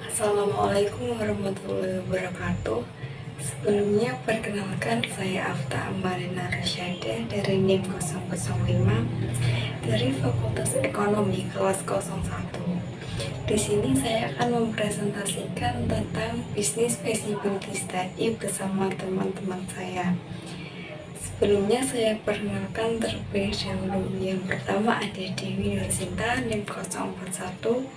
Assalamualaikum warahmatullahi wabarakatuh. Sebelumnya perkenalkan, saya Afta Amarina Rasyada dari NIM 005 dari Fakultas Ekonomi kelas 01. Di sini saya akan mempresentasikan tentang Business Feasibility Study bersama teman-teman saya. Sebelumnya saya perkenalkan terlebih dahulu. Yang pertama ada Dewi Nursinta NIM 041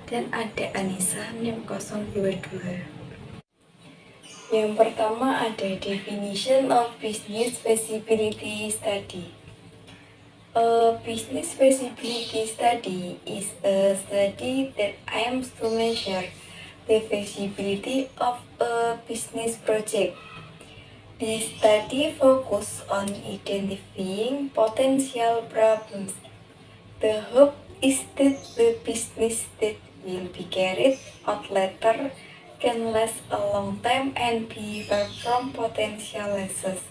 dan ada Anissa NIM 022. Yang pertama ada definition of business feasibility study. A business feasibility study is a study that aims to measure the feasibility of a business project. This study focuses on identifying potential problems. The hope is that the business that will be carried out later can last a long time and be free from potential losses.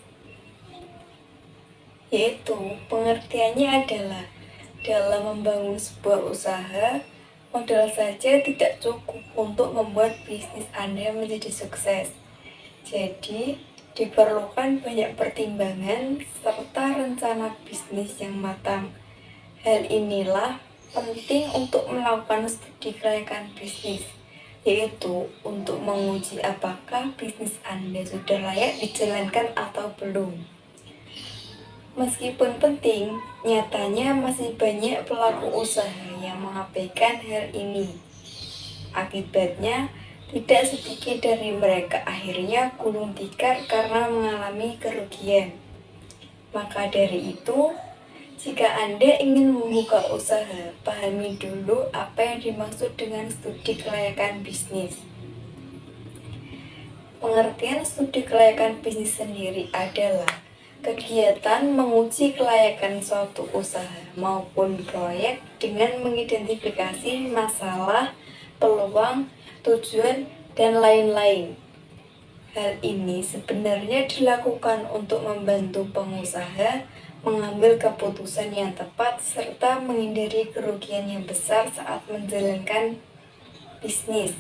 Yaitu pengertiannya adalah dalam membangun sebuah usaha, modal saja tidak cukup untuk membuat bisnis Anda menjadi sukses. Jadi, diperlukan banyak pertimbangan serta rencana bisnis yang matang. Hal inilah penting untuk melakukan studi kelayakan bisnis, yaitu untuk menguji apakah bisnis Anda sudah layak dijalankan atau belum. Meskipun penting, nyatanya masih banyak pelaku usaha yang mengabaikan hal ini. Akibatnya, tidak sedikit dari mereka akhirnya gulung tikar karena mengalami kerugian. Maka dari itu, jika Anda ingin membuka usaha, pahami dulu apa yang dimaksud dengan studi kelayakan bisnis. Pengertian studi kelayakan bisnis sendiri adalah kegiatan menguji kelayakan suatu usaha maupun proyek dengan mengidentifikasi masalah, peluang, tujuan, dan lain-lain. Hal ini sebenarnya dilakukan untuk membantu pengusaha mengambil keputusan yang tepat serta menghindari kerugian yang besar saat menjalankan bisnis.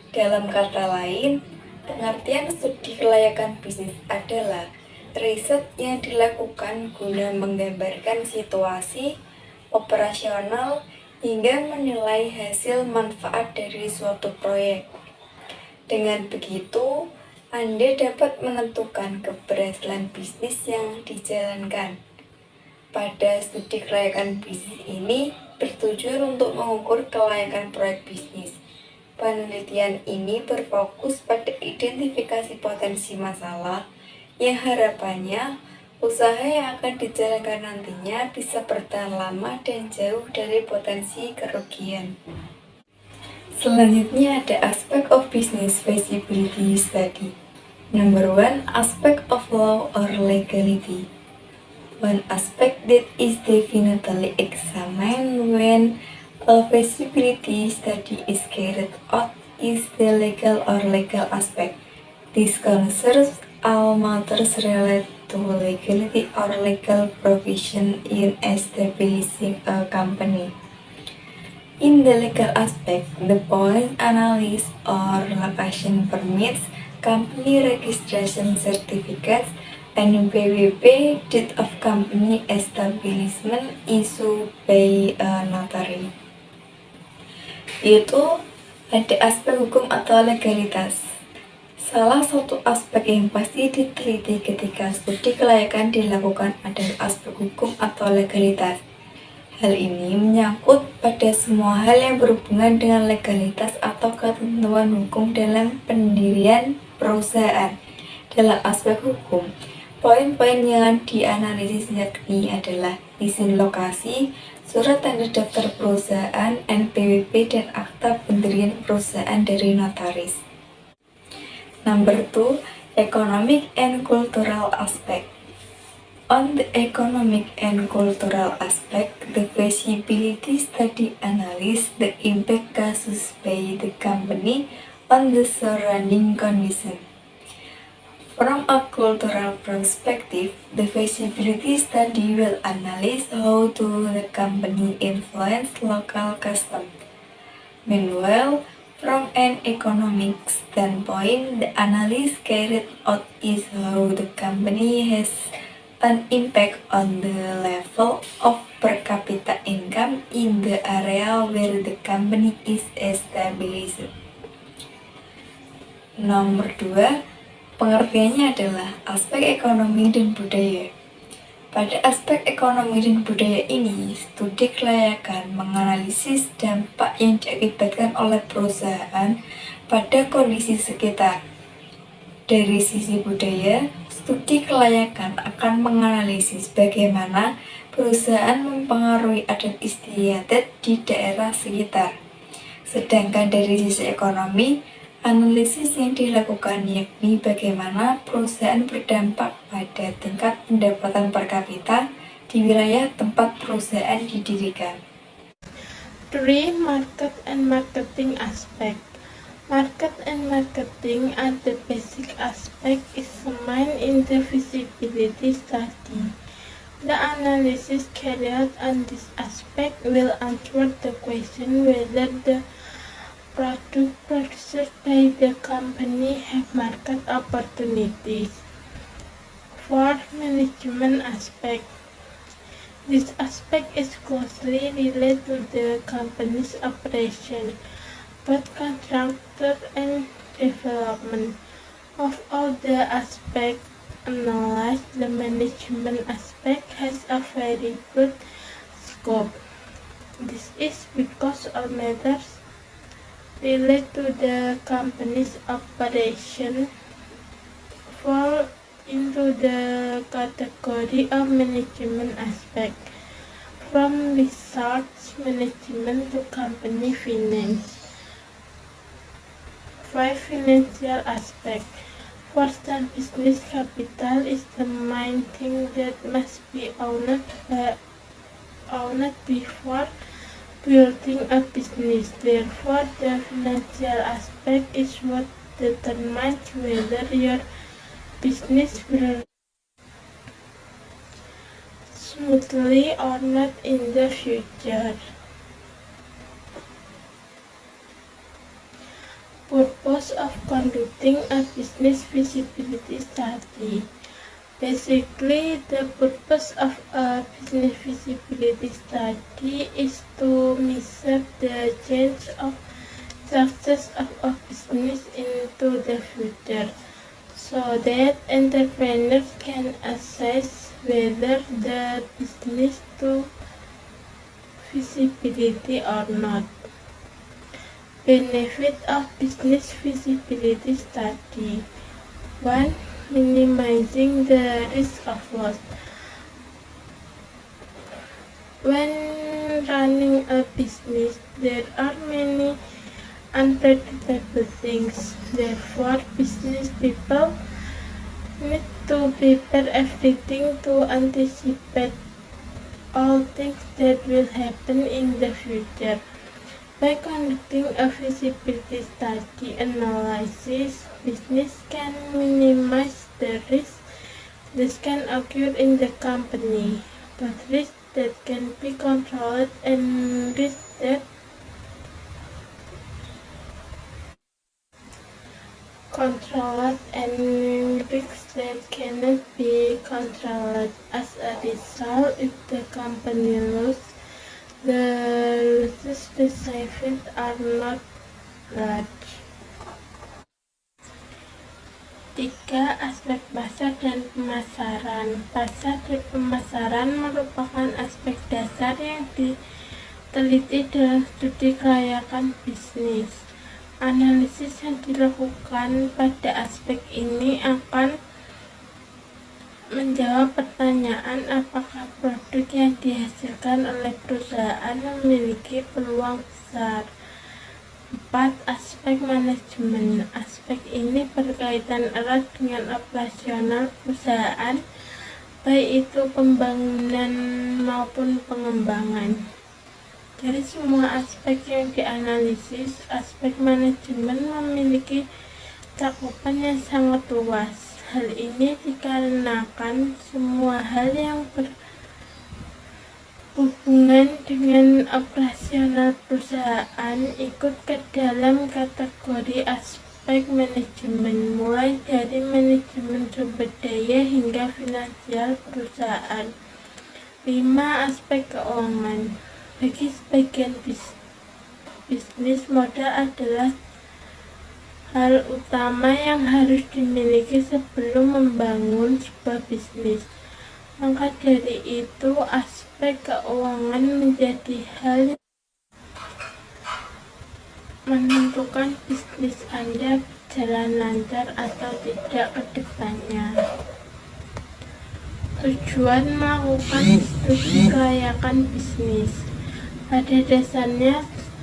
Dalam kata lain, pengertian studi kelayakan bisnis adalah riset yang dilakukan guna menggambarkan situasi operasional hingga menilai hasil manfaat dari suatu proyek. Dengan begitu, Anda dapat menentukan keberhasilan bisnis yang dijalankan. Pada studi kelayakan bisnis ini bertujuan untuk mengukur kelayakan proyek bisnis. Penelitian ini berfokus pada identifikasi potensi masalah yang harapannya usaha yang akan dijalankan nantinya bisa bertahan lama dan jauh dari potensi kerugian. Selanjutnya ada aspek of business feasibility study. Number 1, aspect of law or legality. One aspect that is definitely examined when a feasibility study is carried out is the legal or legal aspect. This concerns all matters related to legality or legal provision in establishing a company. In the legal aspect, the police analysis or location permits, company registration certificates, and PWP, date of company establishment issued by a notary. Yaitu ada aspek hukum atau legalitas. Salah satu aspek yang pasti diteliti ketika studi kelayakan dilakukan adalah aspek hukum atau legalitas. Hal ini menyangkut pada semua hal yang berhubungan dengan legalitas atau ketentuan hukum dalam pendirian perusahaan. Dalam aspek hukum, poin-poin yang dianalisis yakni adalah izin lokasi, surat tanda daftar perusahaan, NPWP, dan akta pendirian perusahaan dari notaris. Number 2, economic and cultural aspect. On the economic and cultural aspect, the feasibility study analyzes the impact caused by the company on the surrounding condition. From a cultural perspective, the feasibility study will analyze how the company influence local custom. Meanwhile, from an economic standpoint, the analysis carried out is how the company has an impact on the level of per capita income in the area where the company is established. Nomor 2, pengertiannya adalah aspek ekonomi dan budaya. Pada aspek ekonomi dan budaya ini, studi kelayakan menganalisis dampak yang diakibatkan oleh perusahaan pada kondisi sekitar. Dari sisi budaya, studi kelayakan akan menganalisis bagaimana perusahaan mempengaruhi adat istiadat di daerah sekitar. Sedangkan dari sisi ekonomi, analisis yang dilakukan yakni bagaimana perusahaan berdampak pada tingkat pendapatan per kapita di wilayah tempat perusahaan didirikan. 3. Market and marketing aspect. Market and marketing are the basic aspect examined in the feasibility study. The analysis carried out on this aspect will answer the question whether the product purchased by the company have market opportunities. 4. Management aspect. This aspect is closely related to the company's operation, both construction and development. Of all the aspects analyzed, the management aspect has a very broad scope. This is because all matters related to the company's operation fall into the category of management aspect, from research management to company finance. 5. Financial aspect. First, business capital is the main thing that must be owned before building a business. Therefore, the financial aspect is what determines whether your business will smoothly or not in the future. Purpose of conducting a business feasibility study. Basically, the purpose of a business feasibility study is to measure the chance of success of a business into the future, so that entrepreneurs can assess whether the business to feasibility or not. Benefit of business feasibility study. 1. Minimizing the risk of loss. When running a business, there are many unpredictable things. Therefore, business people need to prepare everything to anticipate all things that will happen in the future. By conducting a feasibility study analysis, business can minimize the risk that can occur in the company, but risks that can be controlled and risks that cannot be controlled. As a result, if the company loses, the losses received are not large. 3. Aspek pasar dan pemasaran. Pasar dan pemasaran merupakan aspek dasar yang diteliti dalam studi kelayakan bisnis. Analisis yang dilakukan pada aspek ini akan menjawab pertanyaan apakah produk yang dihasilkan oleh perusahaan memiliki peluang besar. 4. Aspek manajemen. Aspek ini berkaitan erat dengan operasional perusahaan, baik itu pembangunan maupun pengembangan. Dari semua aspek yang dianalisis, aspek manajemen memiliki cakupan yang sangat luas. Hal ini dikarenakan semua hal yang berhubungan dengan operasional perusahaan ikut ke dalam kategori aspek manajemen, mulai dari manajemen sumber daya hingga finansial perusahaan. 5. Aspek keuangan. Bagi sebagian bisnis, modal adalah hal utama yang harus dimiliki sebelum membangun sebuah bisnis. Maka dari itu, aspek keuangan menjadi hal yang menentukan bisnis Anda berjalan lancar atau tidak ke depannya. Tujuan melakukan studi kelayakan bisnis. Pada dasarnya,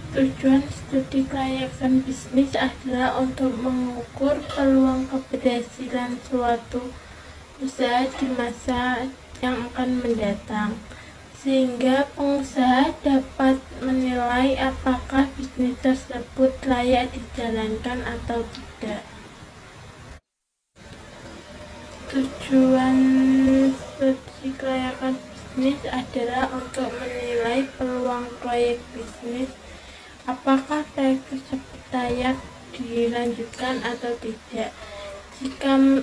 tujuan studi kelayakan bisnis adalah untuk mengukur peluang keberhasilan suatu usaha di masa yang akan mendatang, sehingga pengusaha dapat menilai apakah bisnis tersebut layak dijalankan atau tidak. Tujuan studi kelayakan bisnis adalah untuk menilai peluang proyek bisnis, apakah proyek tersebut layak dilanjutkan atau tidak. Jika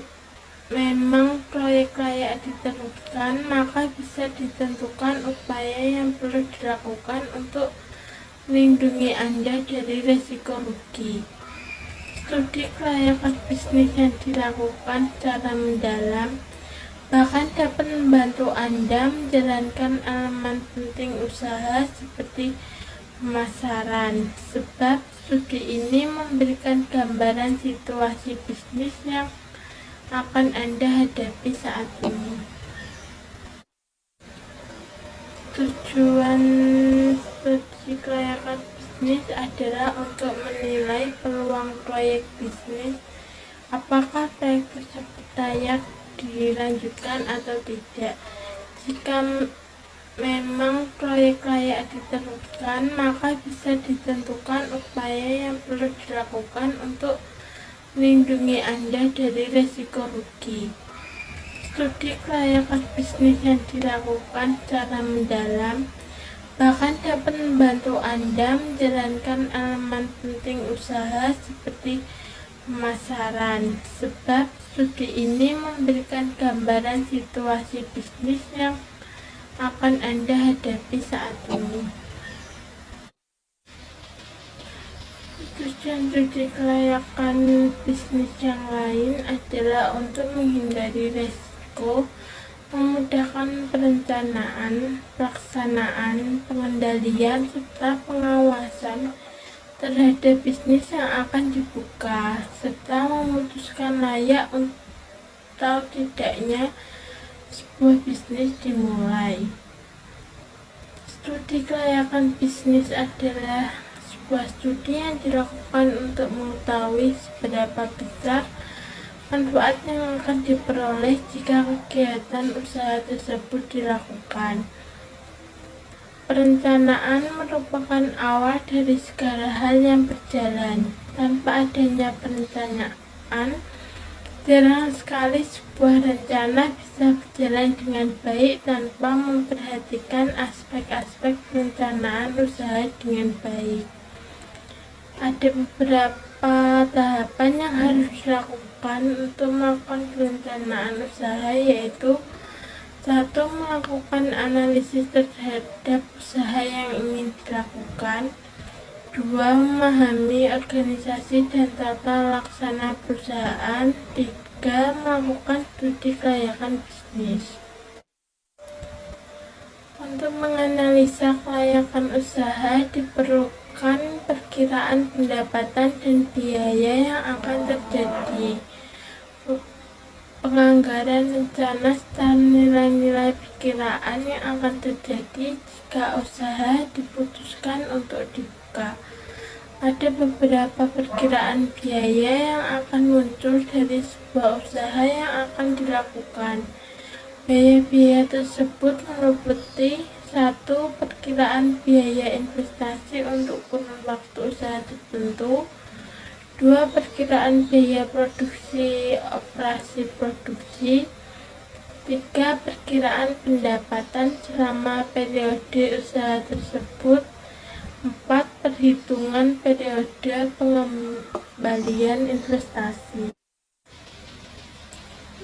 memang proyek layak diteruskan, maka bisa ditentukan upaya yang perlu dilakukan untuk melindungi Anda dari risiko rugi. Studi kelayakan bisnis yang dilakukan secara mendalam bahkan dapat membantu Anda menjalankan elemen penting usaha seperti pemasaran, sebab studi ini memberikan gambaran situasi bisnis yang akan Anda hadapi saat ini. Tujuan studi kelayakan bisnis adalah untuk menilai peluang proyek bisnis, apakah proyek tersebut layak dilanjutkan atau tidak. Jika memang proyek layak diteruskan, maka bisa ditentukan upaya yang perlu dilakukan untuk melindungi Anda dari risiko rugi. Studi kelayakan bisnis yang dilakukan secara mendalam bahkan dapat membantu Anda menjalankan elemen penting usaha seperti pemasaran, sebab studi ini memberikan gambaran situasi bisnis yang akan Anda hadapi saat ini. Tujuan studi kelayakan bisnis yang lain adalah untuk menghindari risiko, memudahkan perencanaan, pelaksanaan, pengendalian, serta pengawasan terhadap bisnis yang akan dibuka, serta memutuskan layak atau tidaknya sebuah bisnis dimulai. Studi kelayakan bisnis adalah sebuah studi yang dilakukan untuk mengetahui seberapa besar manfaat yang akan diperoleh jika kegiatan usaha tersebut dilakukan. Perencanaan merupakan awal dari segala hal yang berjalan. Tanpa adanya perencanaan, jarang sekali sebuah rencana bisa berjalan dengan baik tanpa memperhatikan aspek-aspek perencanaan usaha dengan baik. Ada beberapa tahapan yang harus dilakukan untuk melakukan perencanaan usaha, yaitu 1. Melakukan analisis terhadap usaha yang ingin dilakukan. 2. Memahami organisasi dan tata laksana perusahaan. 3. Melakukan studi kelayakan bisnis. Untuk menganalisa kelayakan usaha diperlukan perkiraan pendapatan dan biaya yang akan terjadi, penganggaran rencana, serta nilai-nilai perkiraan yang akan terjadi jika usaha diputuskan untuk dibuka. Ada beberapa perkiraan biaya yang akan muncul dari sebuah usaha yang akan dilakukan. Biaya-biaya tersebut meliputi 1. Perkiraan biaya investasi untuk kurun waktu usaha tertentu. 2. Perkiraan biaya produksi operasi produksi. 3. Perkiraan pendapatan selama periode usaha tersebut. 4. Perhitungan periode pengembalian investasi.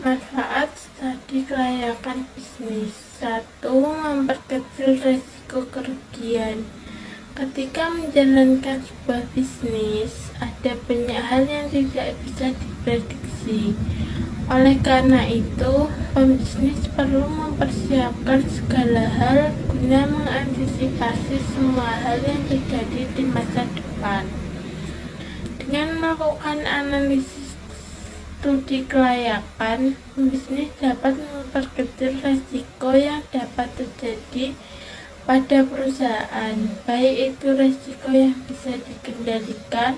Manfaat studi kelayakan bisnis. 1. Memperkecil risiko kerugian. Ketika menjalankan sebuah bisnis, ada banyak hal yang tidak bisa diprediksi. Oleh karena itu, pembisnis perlu mempersiapkan segala hal guna mengantisipasi semua hal yang terjadi di masa depan. Dengan melakukan analisis studi kelayakan, pembisnis dapat memperkecil risiko yang dapat terjadi pada perusahaan, baik itu risiko yang bisa dikendalikan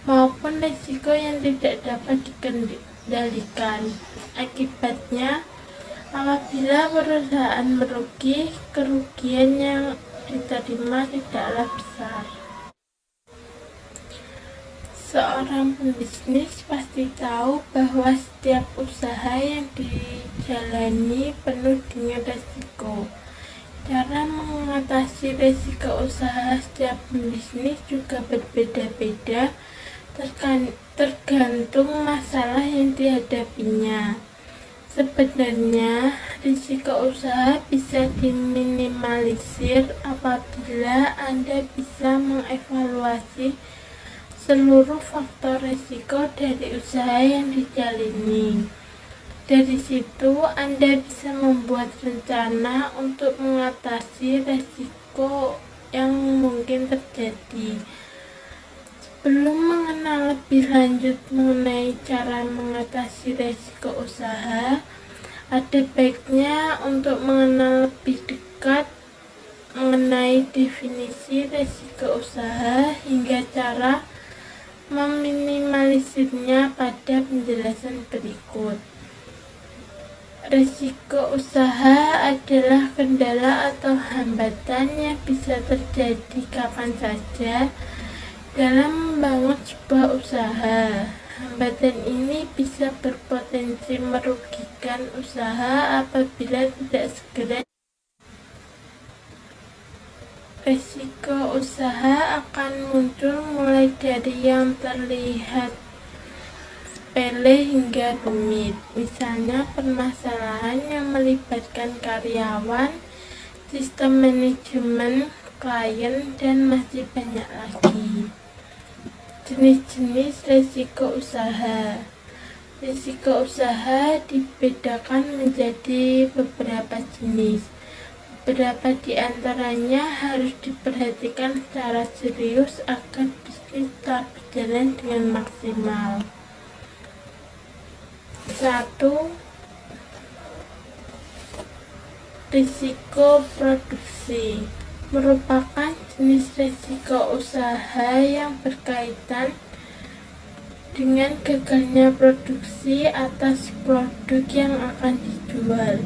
maupun risiko yang tidak dapat dikendalikan. Akibatnya, apabila perusahaan merugi, kerugian yang diterima tidaklah besar. Seorang pembisnis pasti tahu bahwa setiap usaha yang dijalani penuh dengan risiko. Cara mengatasi risiko usaha setiap pembisnis juga berbeda-beda tergantung masalah yang dihadapinya. Sebenarnya, risiko usaha bisa diminimalisir apabila Anda bisa mengevaluasi seluruh faktor risiko dari usaha yang dijalani. Dari situ, Anda bisa membuat rencana untuk mengatasi risiko yang mungkin terjadi. Sebelum mengenal lebih lanjut mengenai cara mengatasi risiko usaha, ada baiknya untuk mengenal lebih dekat mengenai definisi risiko usaha hingga cara meminimalisirnya pada penjelasan berikut. Risiko usaha adalah kendala atau hambatan yang bisa terjadi kapan saja dalam membangun sebuah usaha. Hambatan ini bisa berpotensi merugikan usaha apabila tidak segera. Risiko usaha akan muncul mulai dari yang terlihat sepele hingga rumit, misalnya permasalahan yang melibatkan karyawan, sistem manajemen, klien, dan masih banyak lagi. Jenis-jenis risiko usaha. Risiko usaha dibedakan menjadi beberapa jenis. Beberapa di antaranya harus diperhatikan secara serius agar bisnis tetap berjalan dengan maksimal. 1. Risiko produksi merupakan jenis risiko usaha yang berkaitan dengan gagalnya produksi atas produk yang akan dijual.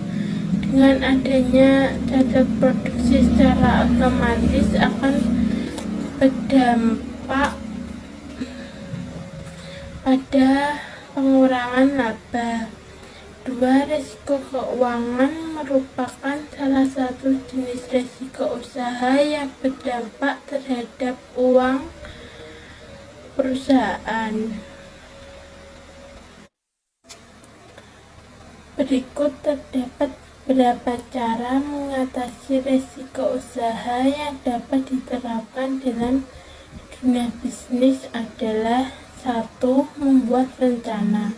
Dengan adanya cacat produksi secara otomatis akan berdampak pada pengurangan laba. 2. Risiko keuangan merupakan salah satu jenis risiko usaha yang berdampak terhadap uang perusahaan. Berikut terdapat beberapa cara mengatasi risiko usaha yang dapat diterapkan dalam dunia bisnis adalah 1. Membuat rencana.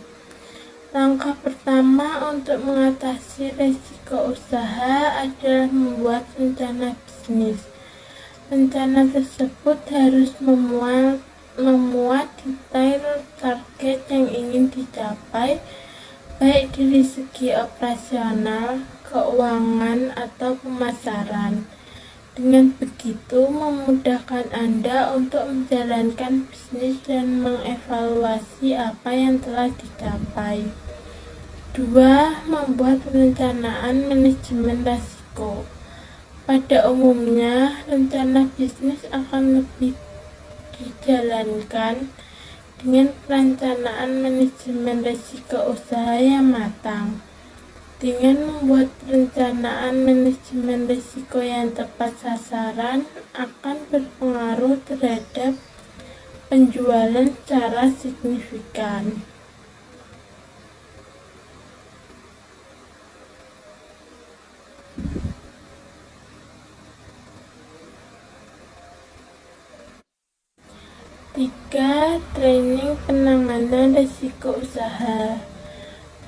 Langkah pertama untuk mengatasi risiko usaha adalah membuat rencana bisnis. Rencana tersebut harus memuat detail target yang ingin dicapai, baik dari segi operasional, keuangan, atau pemasaran. Dengan begitu, memudahkan Anda untuk menjalankan bisnis dan mengevaluasi apa yang telah dicapai. 2. Membuat perencanaan manajemen risiko. Pada umumnya, rencana bisnis akan lebih dijalankan dengan perencanaan manajemen risiko usaha yang matang. Dengan membuat perencanaan manajemen risiko yang tepat sasaran akan berpengaruh terhadap penjualan secara signifikan. Tiga, training penanganan risiko usaha.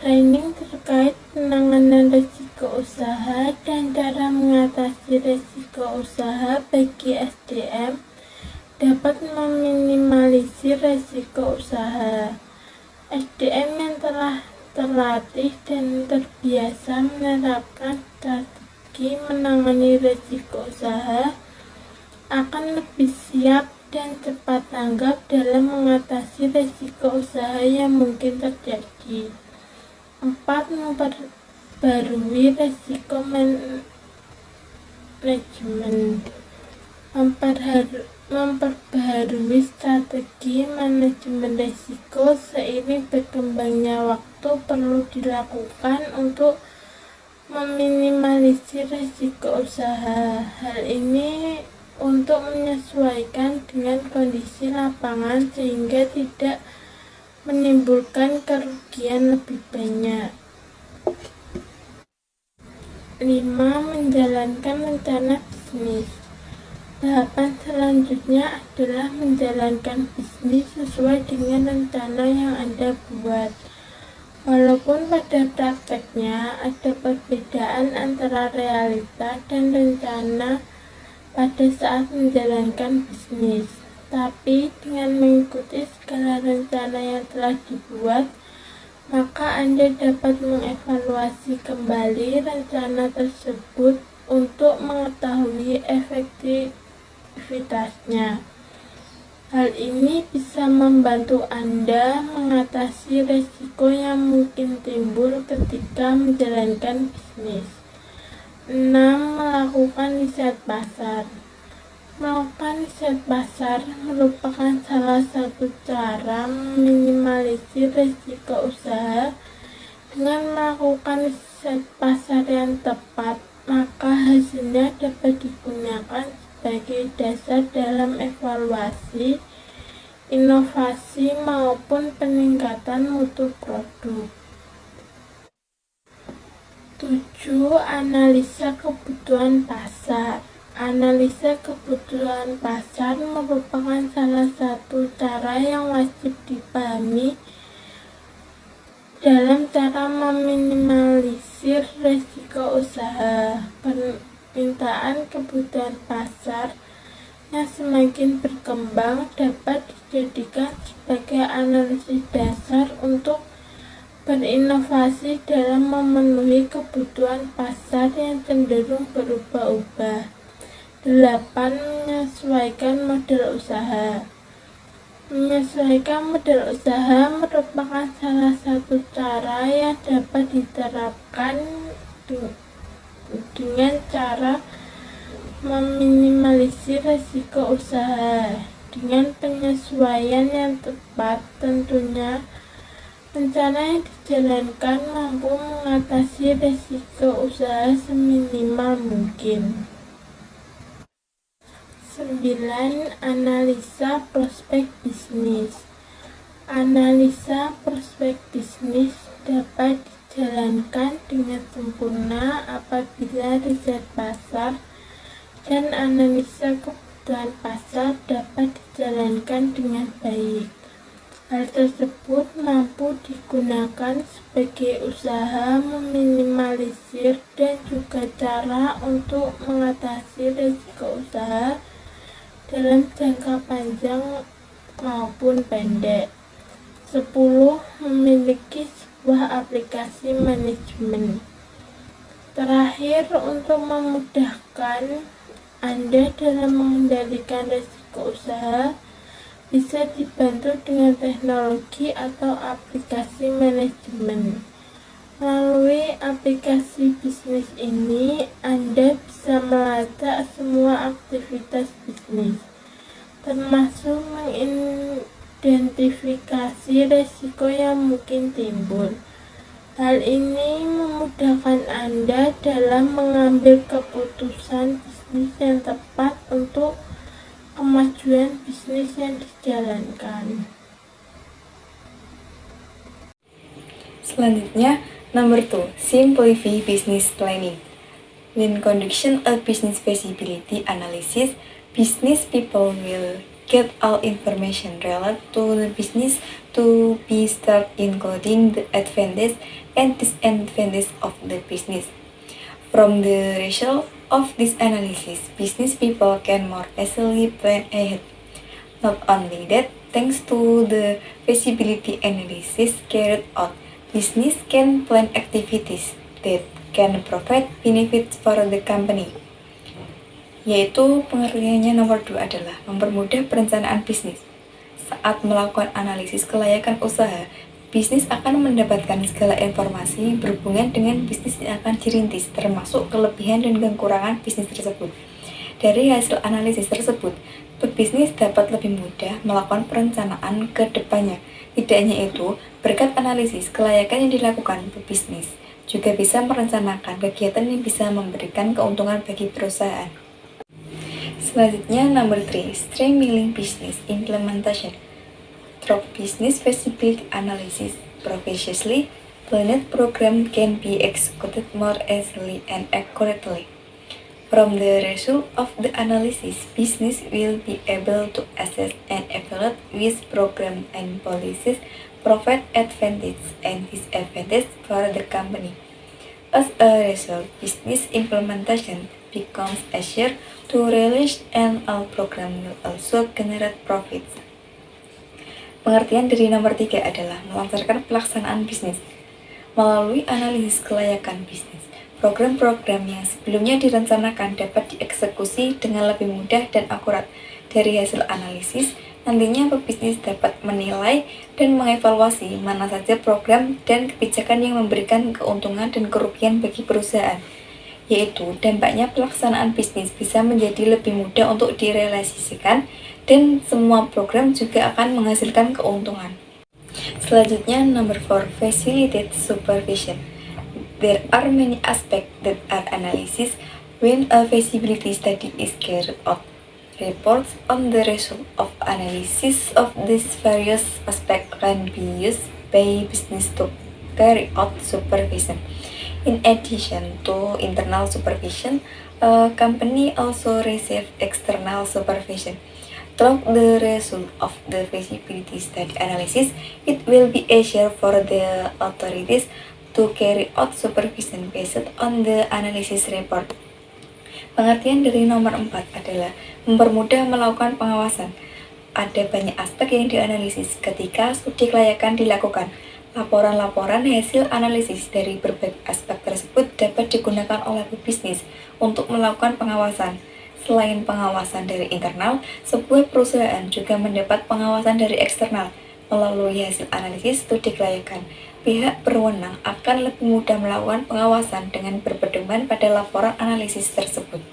Training terkait penanganan risiko usaha dan cara mengatasi risiko usaha bagi SDM dapat meminimalisir risiko usaha. SDM yang telah terlatih dan terbiasa menerapkan strategi menangani risiko usaha akan lebih siap dan cepat tanggap dalam mengatasi risiko usaha yang mungkin terjadi. 4. Memperbarui risiko manajemen. Memperbarui strategi manajemen risiko seiring berkembangnya waktu perlu dilakukan untuk meminimalisir risiko usaha. Hal ini untuk menyesuaikan dengan kondisi lapangan sehingga tidak menimbulkan kerugian lebih banyak. 5. Menjalankan rencana bisnis. Tahapan selanjutnya adalah menjalankan bisnis sesuai dengan rencana yang Anda buat. Walaupun pada prakteknya ada perbedaan antara realita dan rencana pada saat menjalankan bisnis, tapi dengan mengikuti segala rencana yang telah dibuat, maka Anda dapat mengevaluasi kembali rencana tersebut untuk mengetahui efektivitasnya. Hal ini bisa membantu Anda mengatasi risiko yang mungkin timbul ketika menjalankan bisnis. 6. Melakukan riset pasar. Melakukan riset pasar merupakan salah satu cara meminimalisir risiko usaha. Dengan melakukan riset pasar yang tepat, maka hasilnya dapat digunakan sebagai dasar dalam evaluasi, inovasi maupun peningkatan mutu produk. 7. Analisa kebutuhan pasar. Analisa kebutuhan pasar merupakan salah satu cara yang wajib dipahami dalam cara meminimalisir risiko usaha. Permintaan kebutuhan pasar yang semakin berkembang dapat dijadikan sebagai analisis dasar untuk berinovasi dalam memenuhi kebutuhan pasar yang cenderung berubah-ubah. 8. Menyesuaikan model usaha. Menyesuaikan model usaha merupakan salah satu cara yang dapat diterapkan dengan cara meminimalisir risiko usaha. Dengan penyesuaian yang tepat, tentunya rencana yang dijalankan mampu mengatasi risiko usaha seminimal mungkin. 9. Analisa prospek bisnis. Analisa prospek bisnis dapat dijalankan dengan sempurna apabila riset pasar dan analisa kebutuhan pasar dapat dijalankan dengan baik. Hal tersebut mampu digunakan sebagai usaha meminimalisir dan juga cara untuk mengatasi risiko usaha dalam jangka panjang maupun pendek. 10. Memiliki sebuah aplikasi manajemen. Terakhir, untuk memudahkan Anda dalam mengendalikan risiko usaha, bisa dibantu dengan teknologi atau aplikasi manajemen. Melalui aplikasi bisnis ini, Anda bisa melacak semua aktivitas bisnis, termasuk mengidentifikasi mungkin timbul. Hal ini memudahkan Anda dalam mengambil keputusan bisnis yang tepat untuk kemajuan bisnis yang dijalankan. Selanjutnya, number 2, simplify business planning. When conducting a business feasibility analysis, business people will get all information related to the business to be studied, including the advantages and disadvantages of the business. From the result of this analysis, business people can more easily plan ahead. Not only that, thanks to the feasibility analysis carried out, business can plan activities that can provide benefits for the company. Yaitu pengertiannya nomor 2 adalah mempermudah perencanaan bisnis. Saat melakukan analisis kelayakan usaha, bisnis akan mendapatkan segala informasi berhubungan dengan bisnis yang akan dirintis, termasuk kelebihan dan kekurangan bisnis tersebut. Dari hasil analisis tersebut, pebisnis dapat lebih mudah melakukan perencanaan ke depannya. Tidak hanya itu, berkat analisis kelayakan yang dilakukan pebisnis, juga bisa merencanakan kegiatan yang bisa memberikan keuntungan bagi perusahaan. Selanjutnya, number 3, streamlining business implementation. Through business feasibility analysis, previously planned program can be executed more easily and accurately. From the result of the analysis, business will be able to assess and evaluate which program and policies provide advantage and disadvantage for the company. As a result, business implementation becomes easier to realize and all program will also generate profits. Pengertian dari nomor 3 adalah melancarkan pelaksanaan bisnis. Melalui analisis kelayakan bisnis, program-program yang sebelumnya direncanakan dapat dieksekusi dengan lebih mudah dan akurat. Dari hasil analisis, nantinya pebisnis dapat menilai dan mengevaluasi mana saja program dan kebijakan yang memberikan keuntungan dan kerugian bagi perusahaan, yaitu dampaknya pelaksanaan bisnis bisa menjadi lebih mudah untuk direalisasikan dan semua program juga akan menghasilkan keuntungan. Selanjutnya, number 4, facilitate supervision. There are many aspects that are analysis when a feasibility study is carried out. Reports on the result of analysis of these various aspects can be used by business to carry out supervision. In addition to internal supervision, a company also receives external supervision. Through the result of the feasibility study analysis, it will be easier for the authorities to carry out supervision based on the analysis report. Pengertian dari nomor 4 adalah mempermudah melakukan pengawasan. Ada banyak aspek yang dianalisis ketika studi kelayakan dilakukan. Laporan-laporan hasil analisis dari berbagai aspek tersebut dapat digunakan oleh pebisnis untuk melakukan pengawasan. Selain pengawasan dari internal, sebuah perusahaan juga mendapat pengawasan dari eksternal. Melalui hasil analisis studi kelayakan, pihak berwenang akan lebih mudah melakukan pengawasan dengan berpedoman pada laporan analisis tersebut.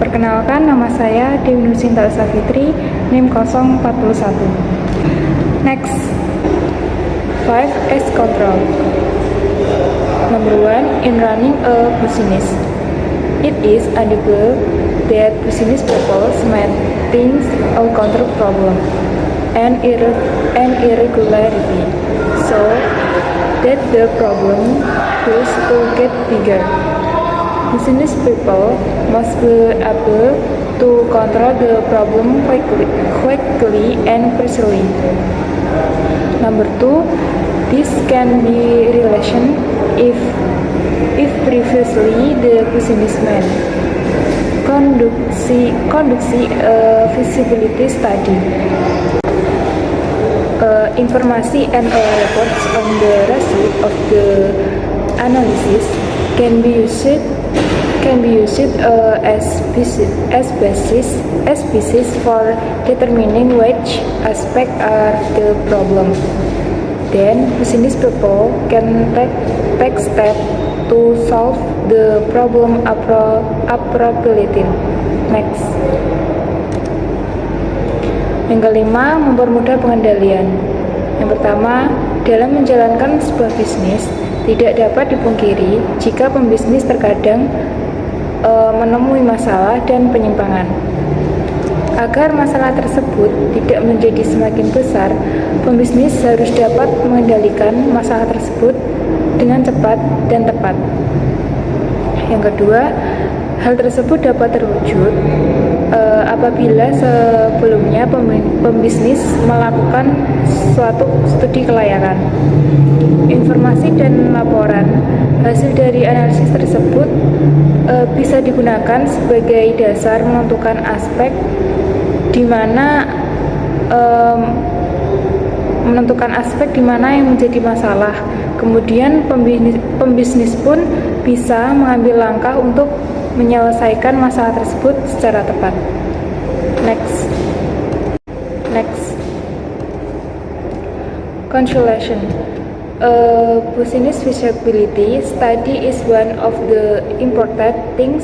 Perkenalkan, nama saya Dewi Nursinta Usafitri, NIM 041. Next, 5S control. Number 1, in running a business, it is understood that business people might think or control problem and irregularity, so that the problem goes to get bigger. Business people must be able to control the problem quickly and precisely. Number 2, this can be relation if previously the businessman conducts a feasibility study. Information and reports on the result of the analysis can be used as basis for determining which aspect are the problem. Then business people can take steps to solve the problem appropriately. Next. Yang kelima, mempermudah pengendalian. Yang pertama, Dalam menjalankan sebuah bisnis, tidak dapat dipungkiri jika pembisnis terkadang menemui masalah dan penyimpangan. Agar masalah tersebut tidak menjadi semakin besar, pembisnis harus dapat mengendalikan masalah tersebut dengan cepat dan tepat. Yang kedua, hal tersebut dapat terwujud apabila sebelumnya pembisnis melakukan suatu studi kelayakan. Informasi dan laporan hasil dari analisis tersebut bisa digunakan sebagai dasar menentukan aspek di mana yang menjadi masalah. Kemudian pembisnis pun bisa mengambil langkah untuk menyelesaikan masalah tersebut secara tepat. Next. Consolation. Business feasibility study is one of the important things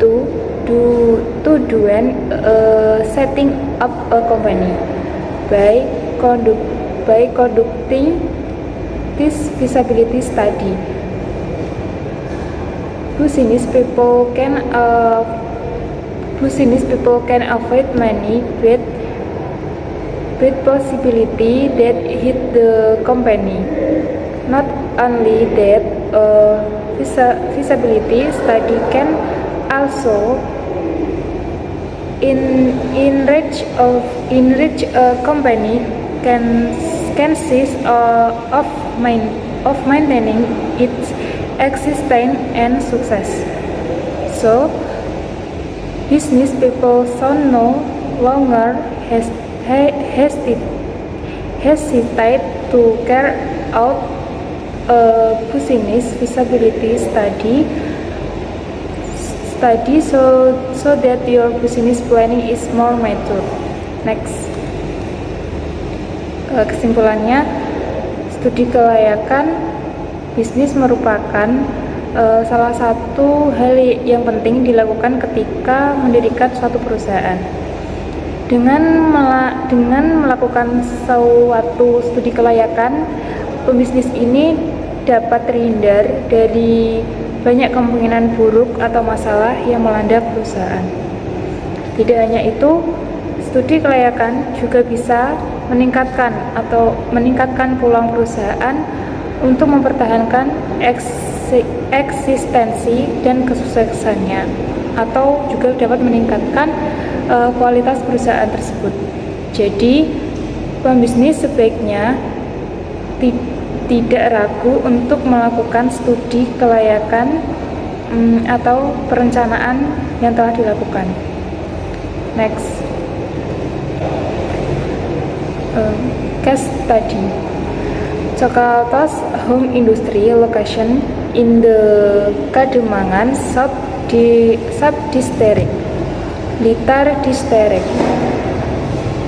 to do when setting up a company. By conducting this feasibility study, business people can avoid many bad possibility that hit the company. Not only that, feasibility study can also enrich a company can consist of maintaining its existence and success. So, business people should no longer hesitate to carry out a business feasibility study so that your business planning is more mature. Next. Kesimpulannya, studi kelayakan bisnis merupakan salah satu hal yang penting dilakukan ketika mendirikan suatu perusahaan. Dengan melakukan suatu studi kelayakan, pembisnis ini dapat terhindar dari banyak kemungkinan buruk atau masalah yang melanda perusahaan. Tidak hanya itu, studi kelayakan juga bisa meningkatkan peluang perusahaan untuk mempertahankan eksistensi dan kesuksesannya, atau juga dapat meningkatkan kualitas perusahaan tersebut. Jadi, pembisnis sebaiknya tidak ragu untuk melakukan studi kelayakan atau perencanaan yang telah dilakukan. Next. Case study. Cokaltos home industry location in the Kademangan sub-district, Blitar district,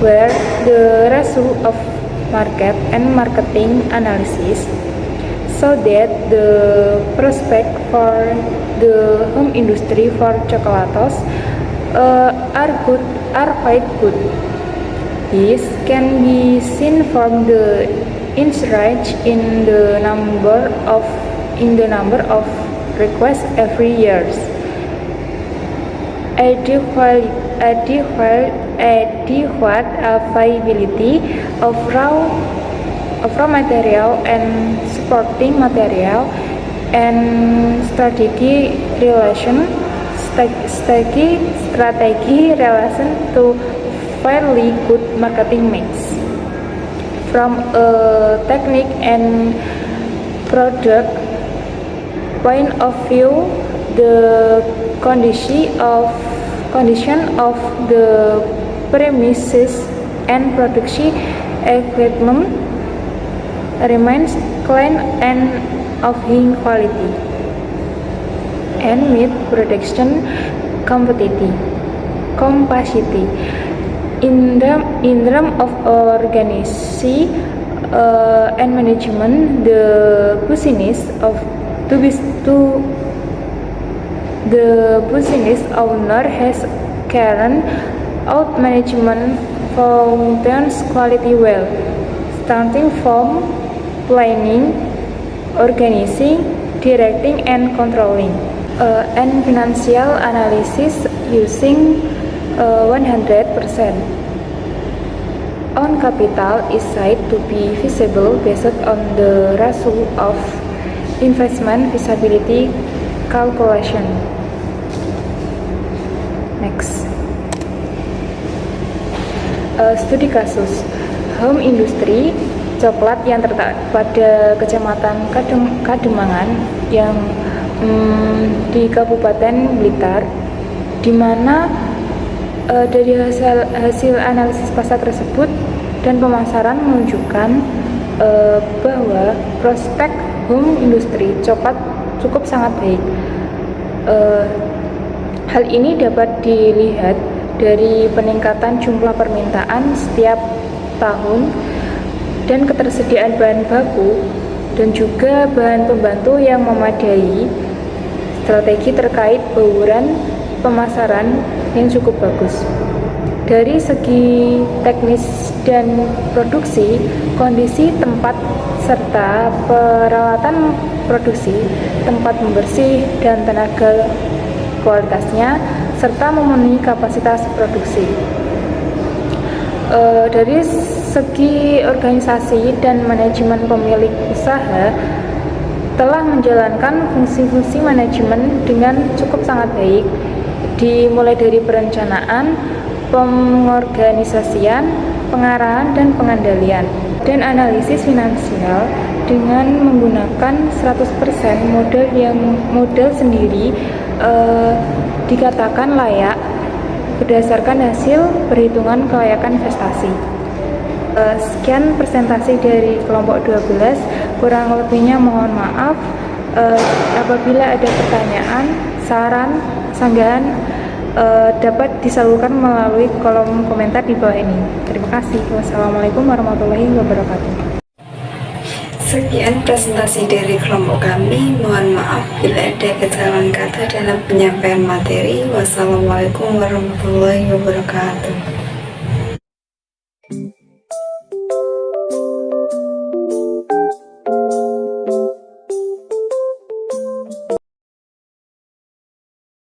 where the result of market and marketing analysis so that the prospect for the home industry for Cokaltos are quite good. This can be seen from the increase in the number of requests every year. Adequate availability of raw material and supporting material, and strategy relation to fairly good marketing mix. From a technique and product point of view, the condition of the premises and production equipment remains clean and of high quality, and meet production capacity. In terms of organization and management, the business owner has carried out management functions quality well, starting from planning, organizing, directing, and controlling, and financial analysis using 100%. On capital is said to be feasible based on the ratio of investment feasibility calculation. Next. Studi kasus home industry coklat yang terletak pada Kecamatan Kademangan yang di Kabupaten Blitar, di mana dari hasil analisis pasar tersebut dan pemasaran menunjukkan bahwa prospek home industri coklat cukup sangat baik. Hal ini dapat dilihat dari peningkatan jumlah permintaan setiap tahun dan ketersediaan bahan baku dan juga bahan pembantu yang memadai, strategi terkait bauran pemasaran yang cukup bagus. Dari segi teknis dan produksi, kondisi tempat serta peralatan produksi, tempat membersih dan tenaga kualitasnya, serta memenuhi kapasitas produksi. Dari segi organisasi dan manajemen, pemilik usaha telah menjalankan fungsi-fungsi manajemen dengan cukup sangat baik, dimulai dari perencanaan, pengorganisasian, pengarahan, dan pengendalian, dan analisis finansial dengan menggunakan 100% modal sendiri dikatakan layak berdasarkan hasil perhitungan kelayakan investasi. Sekian presentasi dari kelompok 12, kurang lebihnya mohon maaf. Apabila ada pertanyaan, saran, sanggahan dapat disalurkan melalui kolom komentar di bawah ini. Terima kasih. Wassalamualaikum warahmatullahi wabarakatuh. Sekian presentasi dari kelompok kami. Mohon maaf bila ada kesalahan kata dalam penyampaian materi. Wassalamualaikum warahmatullahi wabarakatuh.